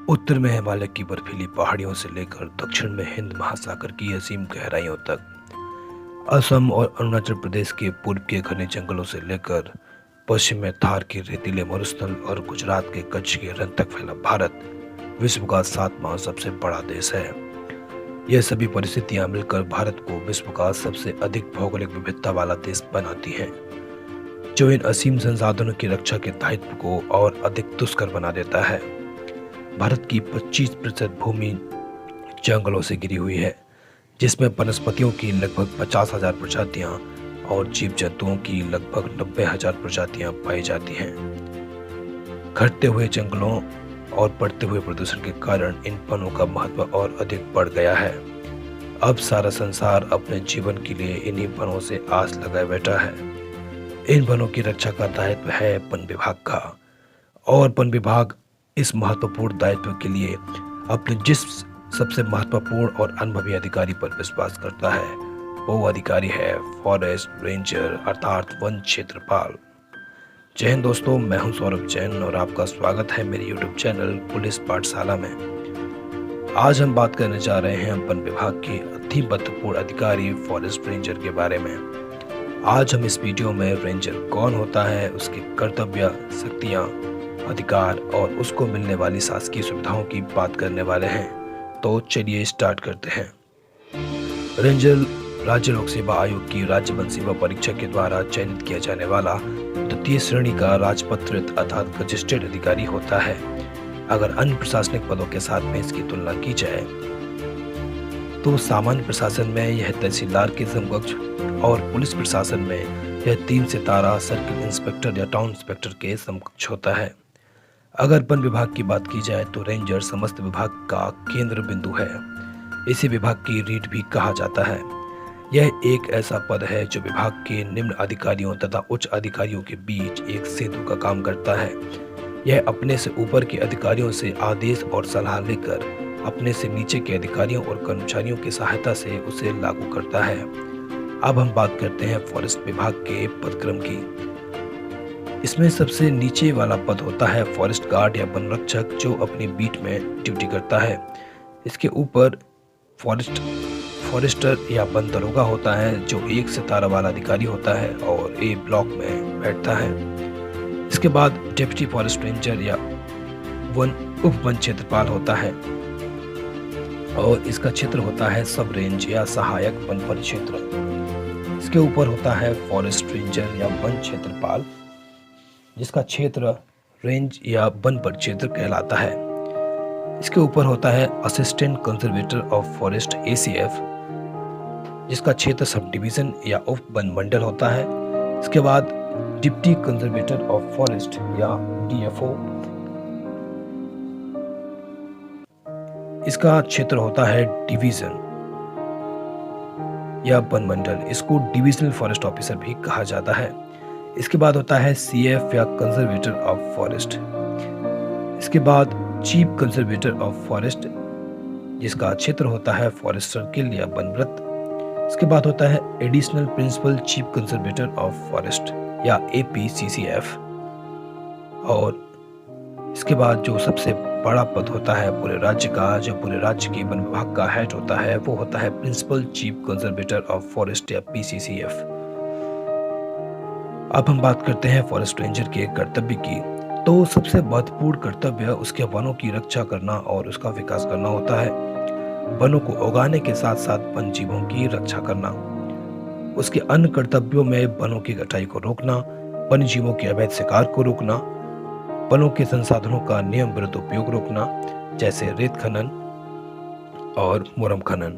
उत्तर में हिमालय की बर्फीली पहाड़ियों से लेकर दक्षिण में हिंद महासागर की असीम गहराइयों तक, असम और अरुणाचल प्रदेश के पूर्व के घने जंगलों से लेकर पश्चिम में थार के रेतीले मरुस्थल और गुजरात के कच्छ के रण तक फैला भारत विश्व का 7वां सबसे बड़ा देश है। यह सभी परिस्थितियां मिलकर भारत को विश्व का सबसे अधिक भौगोलिक विविधता वाला देश बनाती हैं, जो इन असीम संसाधनों की रक्षा के दायित्व को और अधिक दुष्कर बना देता है। भारत की 25% भूमि जंगलों से घिरी हुई है, जिसमें वनस्पतियों की लगभग 50,000 प्रजातियां और जीव जंतुओं की लगभग 90,000 प्रजातियां पाई जाती हैं। घटते हुए जंगलों और बढ़ते हुए प्रदूषण के कारण इन वनों का महत्व और अधिक बढ़ गया है। अब सारा संसार अपने जीवन के लिए इन्हीं वनों से आस लगाए बैठा है। इन वनों की रक्षा का दायित्व है वन विभाग का, और वन विभाग इस महत्वपूर्ण दायित्व के लिए अपने जिस सबसे महत्वपूर्ण और अनुभवी अधिकारी पर विश्वास करता है, वो अधिकारी है फॉरेस्ट रेंजर अर्थात वन क्षेत्रपाल। जय हिंद दोस्तों, मैं हूं सौरभ जैन और आपका स्वागत है मेरे यूट्यूब चैनल पुलिस पाठशाला में। आज हम बात करने जा रहे हैं वन विभाग के अति महत्वपूर्ण अधिकारी फॉरेस्ट रेंजर के बारे में। आज हम इस वीडियो में रेंजर कौन होता है, उसके कर्तव्य, शक्तियां, अधिकार और उसको मिलने वाली शासकीय सुविधाओं की बात करने वाले हैं। तो चलिए स्टार्ट करते हैं। रेंजर राज्य लोक सेवा आयोग की राज्य वन सेवा परीक्षा के द्वारा चयनित किया जाने वाला द्वितीय श्रेणी का राजपत्रित अर्थात रजिस्टर्ड अधिकारी होता है। अगर अन्य प्रशासनिक पदों के साथ में इसकी तुलना की जाए तो सामान्य प्रशासन में यह तहसीलदार के समकक्ष और पुलिस प्रशासन में यह 3 सितारा सर्किल इंस्पेक्टर या टाउन इंस्पेक्टर के समकक्ष होता है। अगर वन विभाग की बात की जाए तो रेंजर समस्त विभाग का केंद्र बिंदु है। इसे विभाग की रीढ़ भी कहा जाता है। यह एक ऐसा पद है जो विभाग के निम्न अधिकारियों तथा उच्च अधिकारियों के बीच एक सेतु का काम करता है। यह अपने से ऊपर के अधिकारियों से आदेश और सलाह लेकर अपने से नीचे के अधिकारियों और कर्मचारियों की सहायता से उसे लागू करता है। अब हम बात करते हैं फॉरेस्ट विभाग के पदक्रम की। इसमें सबसे नीचे वाला पद होता है फॉरेस्ट गार्ड या वन रक्षक, जो अपनी बीट में ड्यूटी करता है। इसके ऊपर फॉरेस्टर या वन दरोगा होता है, जो 1 सितारा वाला अधिकारी होता है और ए ब्लॉक में बैठता है। इसके बाद डिप्टी फॉरेस्ट रेंजर या उप वन क्षेत्रपाल होता है और इसका क्षेत्र होता है सब रेंज या सहायक वन परिक्षेत्र। इसके ऊपर होता है फॉरेस्ट रेंजर या वन क्षेत्रपाल, जिसका क्षेत्र रेंज या वन परिक्षेत्र कहलाता है। इसके ऊपर होता है assistant conservator of forest ACF, जिसका क्षेत्र सब डिवीजन या उप वन मंडल होता है। इसके बाद डिप्टी कंजर्वेटर ऑफ फॉरेस्ट या DFO, इसका क्षेत्र होता है डिवीजन या वन मंडल। इसको डिविजनल फॉरेस्ट ऑफिसर भी कहा जाता है। इसके बाद होता है CF या कंजर्वेटर ऑफ फॉरेस्ट। इसके बाद चीफ कंजर्वेटर ऑफ फॉरेस्ट, जिसका क्षेत्र होता है फॉरेस्ट सर्किल या वन वृत्त। इसके बाद होता है additional principal chief conservator of forest या APCCF। और इसके बाद जो सबसे बड़ा पद होता है पूरे राज्य का, जो पूरे राज्य के वन विभाग का हेड होता है, वो होता है principal chief conservator of forest या PCCF। अब हम बात करते हैं फॉरेस्ट रेंजर के कर्तव्य की। तो सबसे महत्वपूर्ण कर्तव्य उसके वनों की रक्षा करना और उसका विकास करना होता है। वनों को उगाने के साथ साथ वन जीवों की रक्षा करना। उसके अन्य कर्तव्यों में वनों की कटाई को रोकना, वन जीवों के अवैध शिकार को रोकना, वनों के संसाधनों का नियम विरुद्ध उपयोग रोकना, जैसे रेत खनन और मुरम खनन,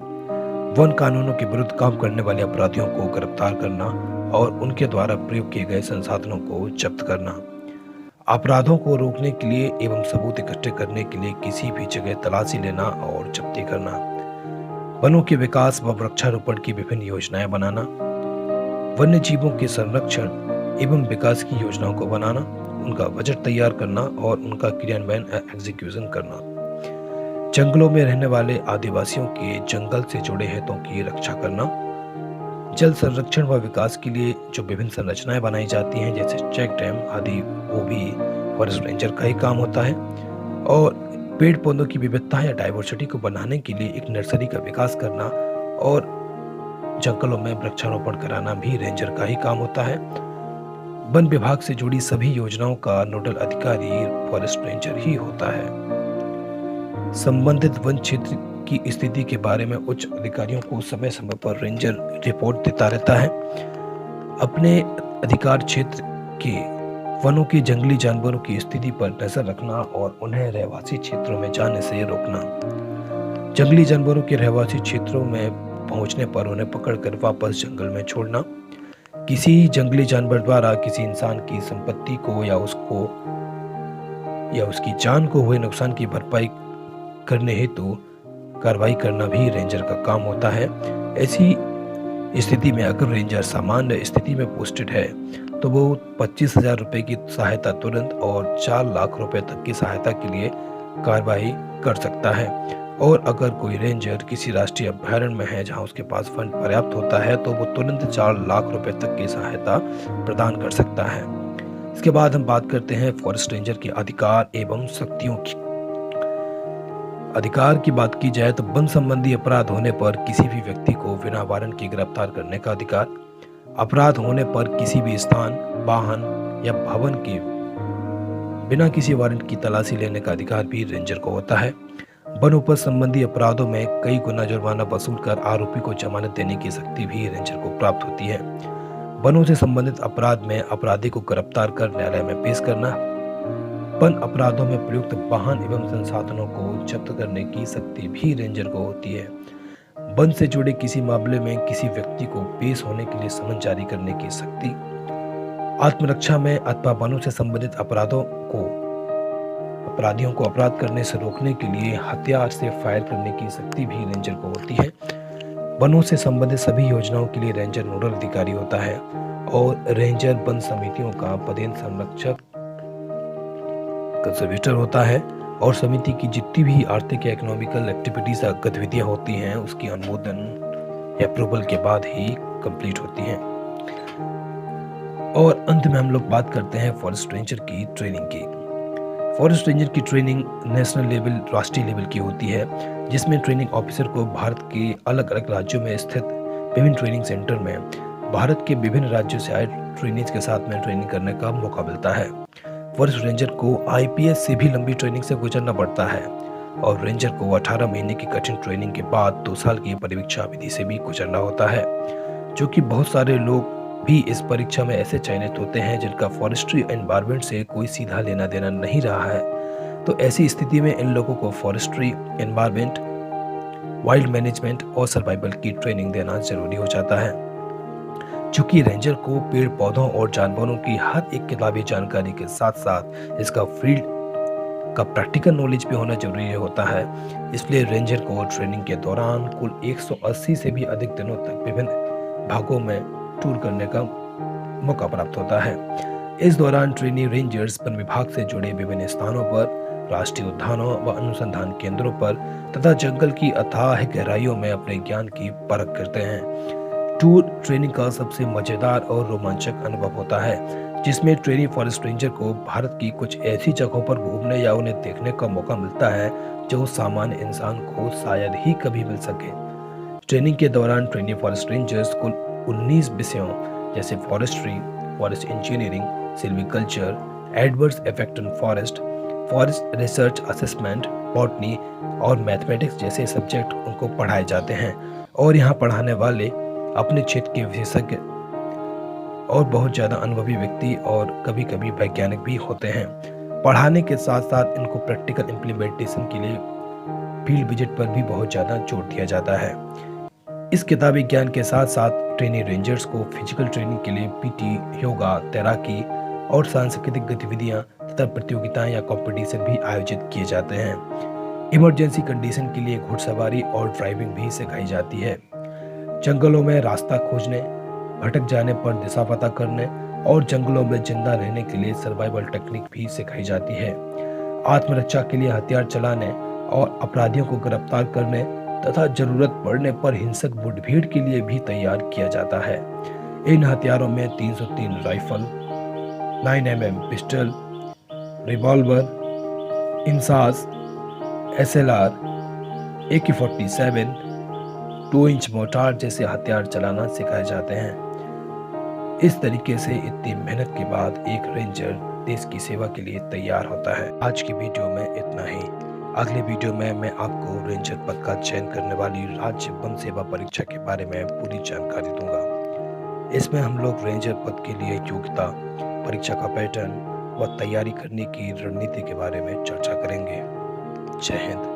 वन कानूनों के विरुद्ध काम करने वाले अपराधियों को गिरफ्तार करना और उनके द्वारा प्रयोग किए गए संसाधनों को जब्त करना, अपराधों को रोकने के लिए एवं सबूत इकट्ठे करने के लिए किसी भी जगह तलाशी लेना और जब्ती करना, वनों के विकास व वृक्षारोपण की विभिन्न योजनाएं बनाना, वन्य जीवों के संरक्षण एवं विकास की योजनाओं को बनाना, उनका बजट तैयार करना और उनका क्रियान्वयन एग्जीक्यूशन करना, जंगलों में रहने वाले आदिवासियों के जंगल से जुड़े हितों की रक्षा करना, जल संरक्षण व विकास के लिए जो विभिन्न संरचनाएं बनाई जाती हैं जैसे चेक डैम आदि, वो भी फॉरेस्ट रेंजर का ही काम होता है। और पेड़ पौधों की विविधता या डाइवर्सिटी को बनाने के लिए एक नर्सरी का विकास करना और जंगलों में वृक्षारोपण कराना भी रेंजर का ही काम होता है। वन विभाग से जुड़ी सभी योजनाओं का नोडल अधिकारी फॉरेस्ट रेंजर ही होता है। संबंधित वन क्षेत्र की स्थिति के बारे में उच्च अधिकारियों को समय समय पर रेंजर रिपोर्ट देता रहता है। अपने अधिकार क्षेत्र के वनों के जंगली जानवरों की स्थिति पर नजर रखना और उन्हें रहवासी क्षेत्रों में जाने से रोकना। जंगली जानवरों के रहवासी क्षेत्रों में पहुंचने पर उन्हें पकड़कर वापस जंगल में छोड़ना। किसी जंगली जानवर द्वारा किसी इंसान की संपत्ति को या उसकी जान को हुए नुकसान की भरपाई करने हेतु कार्रवाई करना भी रेंजर का काम होता है। ऐसी स्थिति में अगर रेंजर सामान्य स्थिति में पोस्टेड है तो वो 25,000 रुपए की सहायता तुरंत और 4 लाख रुपए तक की सहायता के लिए कार्रवाई कर सकता है। और अगर कोई रेंजर किसी राष्ट्रीय अभयारण्य में है जहां उसके पास फंड पर्याप्त होता है तो वो तुरंत 4 लाख रुपए तक की सहायता प्रदान कर सकता है। इसके बाद हम बात करते हैं फॉरेस्ट रेंजर के अधिकार एवं शक्तियों की। अधिकार की बात की जाए तो वन संबंधी अपराध होने पर किसी भी व्यक्ति को बिना वारंट के गिरफ्तार करने का अधिकार, अपराध होने पर किसी भी स्थान, वाहन या भवन के बिना किसी वारंट की तलाशी लेने का अधिकार भी रेंजर को होता है। वन उपज संबंधी अपराधों में कई गुना जुर्माना वसूल कर आरोपी को जमानत देने की शक्ति भी रेंजर को प्राप्त होती है। वनों से संबंधित अपराध में अपराधी को गिरफ्तार कर न्यायालय में पेश करना। वन अपराधों में प्रयुक्त वाहन एवं संसाधनों को जब्त करने की शक्ति भी रेंजर को होती है। वन से जुड़े किसी मामले में किसी व्यक्ति को पेश होने के लिए समन जारी करने की शक्ति। आत्मरक्षा में अथवा वनों से संबंधित अपराधियों को अपराध करने से रोकने के लिए हथियार से फायर करने की शक्ति भी रेंजर को होती है। वनों से संबंधित सभी योजनाओं के लिए रेंजर नोडल अधिकारी होता है और रेंजर वन समितियों का पदेन संरक्षक कंजर्वेटर होता है और समिति की जितनी भी आर्थिक या इकोनॉमिकल एक्टिविटीज गतिविधियां होती हैं उसकी अनुमोदन या अप्रूवल के बाद ही कंप्लीट होती हैं। और अंत में हम लोग बात करते हैं फॉरेस्ट रेंजर की ट्रेनिंग की। फॉरेस्ट रेंजर की ट्रेनिंग नेशनल लेवल, राष्ट्रीय लेवल की होती है, जिसमें ट्रेनिंग ऑफिसर को भारत के अलग अलग राज्यों में स्थित विभिन्न ट्रेनिंग सेंटर में भारत के विभिन्न राज्यों से आए ट्रेनिंग्स के साथ में ट्रेनिंग करने का मौका मिलता है। फॉरेस्ट रेंजर को आईपीएस से भी लंबी ट्रेनिंग से गुजरना पड़ता है और रेंजर को 18 महीने की कठिन ट्रेनिंग के बाद 2 साल की परिवीक्षा अवधि से भी गुजरना होता है, जो कि बहुत सारे लोग भी इस परीक्षा में ऐसे चयनित होते हैं जिनका फॉरेस्ट्री एनवायरनमेंट से कोई सीधा लेना देना नहीं रहा है। तो ऐसी स्थिति में इन लोगों को फॉरेस्ट्री, एनवायरनमेंट, वाइल्ड मैनेजमेंट और सर्वाइवल की ट्रेनिंग देना जरूरी हो जाता है। चूंकि रेंजर को पेड़ पौधों और जानवरों की हर एक किताबी जानकारी के साथ साथ इसका फील्ड का प्रैक्टिकल नॉलेज भी होना जरूरी होता है, इसलिए रेंजर को ट्रेनिंग के दौरान कुल 180 से भी अधिक दिनों तक विभिन्न भागों में टूर करने का मौका प्राप्त होता है। इस दौरान ट्रेनी रेंजर्स वन विभाग से जुड़े विभिन्न स्थानों पर, राष्ट्रीय उद्यानों व अनुसंधान केंद्रों पर तथा जंगल की अथाह गहराइयों में अपने ज्ञान की परख करते हैं। टूर ट्रेनिंग का सबसे मजेदार और रोमांचक अनुभव होता है, जिसमें ट्रेनी फॉरेस्ट रेंजर को भारत की कुछ ऐसी जगहों पर घूमने या उन्हें देखने का मौका मिलता है जो सामान्य इंसान को शायद ही कभी मिल सके। ट्रेनिंग के दौरान ट्रेनी फॉरेस्ट रेंजर्स कुल 19 विषयों जैसे forestry, forest engineering, silviculture, adverse effect on forest, forest research assessment, botany और मैथमेटिक्स जैसे सब्जेक्ट उनको पढ़ाए जाते हैं। और यहाँ पढ़ाने वाले अपने क्षेत्र के विशेषज्ञ और बहुत ज़्यादा अनुभवी व्यक्ति और कभी कभी वैज्ञानिक भी होते हैं। पढ़ाने के साथ साथ इनको प्रैक्टिकल इम्प्लीमेंटेशन के लिए फील्ड विजिट पर भी बहुत ज़्यादा जोर दिया जाता है। इस किताबी ज्ञान के साथ साथ ट्रेनी रेंजर्स को फिजिकल ट्रेनिंग के लिए पीटी, योगा, तैराकी और सांस्कृतिक गतिविधियां तथा प्रतियोगिताएं या कंपटीशन भी आयोजित किए जाते हैं। इमरजेंसी कंडीशन के लिए घुड़सवारी और ड्राइविंग भी सिखाई जाती है। जंगलों में रास्ता खोजने, भटक जाने पर दिशा पता करने और जंगलों में जिंदा रहने के लिए सर्वाइवल टेक्निक भी सिखाई जाती है। आत्मरक्षा के लिए हथियार चलाने और अपराधियों को गिरफ्तार करने तथा जरूरत पड़ने पर हिंसक मुठभेड़ के लिए भी तैयार किया जाता है। इन हथियारों में 303 rifle, 9mm pistol, revolver, INSAS, SLR, AK-47, 2 inch mortar जैसे हथियार चलाना सिखाए जाते हैं। इस तरीके से इतनी मेहनत के बाद एक रेंजर देश की सेवा के लिए तैयार होता है। आज की वीडियो में इतना ही। अगले वीडियो में मैं आपको रेंजर पद का चयन करने वाली राज्य वन सेवा परीक्षा के बारे में पूरी जानकारी दूंगा। इसमें हम लोग रेंजर पद के लिए योग्यता, परीक्षा का पैटर्न व तैयारी करने की रणनीति के बारे में चर्चा करेंगे। जय हिंद।